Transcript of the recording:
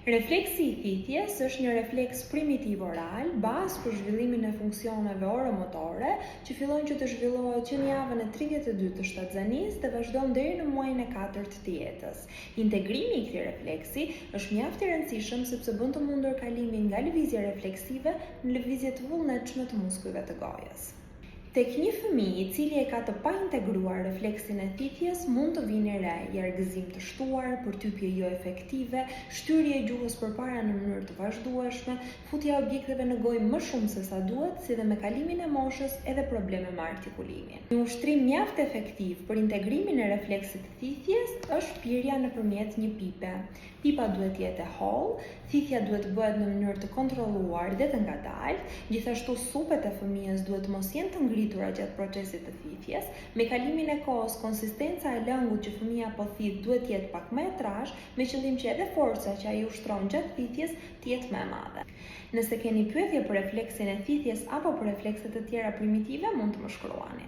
Refleksi I thithjes është një refleks primitiv oral, bazë për zhvillimin e funksioneve oromotore, që fillojnë që të zhvillohet që në javën e 32 të shtatzanisë dhe vazhdon deri në muajin e 4 të jetës. Integrimi I këtij refleksi është mjaft I rëndësishëm sepse bën të mundur kalimin nga lëvizje refleksive në lëvizje të vullnetshme të muskujve të gojës. Tek një fëmijë I cili e ka të paintegruar refleksin e thithjes, mund të vini re jargëzim të shtuar, përtypje jo efektive, shtyrje e gjuhës përpara në mënyrë të vazhdueshme, futja e objekteve në gojë më shumë se sa duhet, si dhe me kalimin e moshës edhe probleme me artikulimin. Një ushtrim mjaft efektiv për integrimin e refleksit të thithjes është pirja nëpërmjet një pipe. Pipa duhet të jetë e hollë, thithja duhet të bëhet në mënyrë të kontrolluar dhe të ngadaltë, gjithashtu supet e fëmijës duhet mos jenë të ngritura gjatë procesit të thithjes. Me kalimin e kohës, konsistenca e lëngut që fëmia po thith duhet të jetë pak më e trashë, me qëllim që edhe forca që ai ushtron gjatë thithjes të jetë më e madhe. Nëse keni pyetje për refleksin e thithjes apo për reflekset të tjera primitive, mund të më shkruani.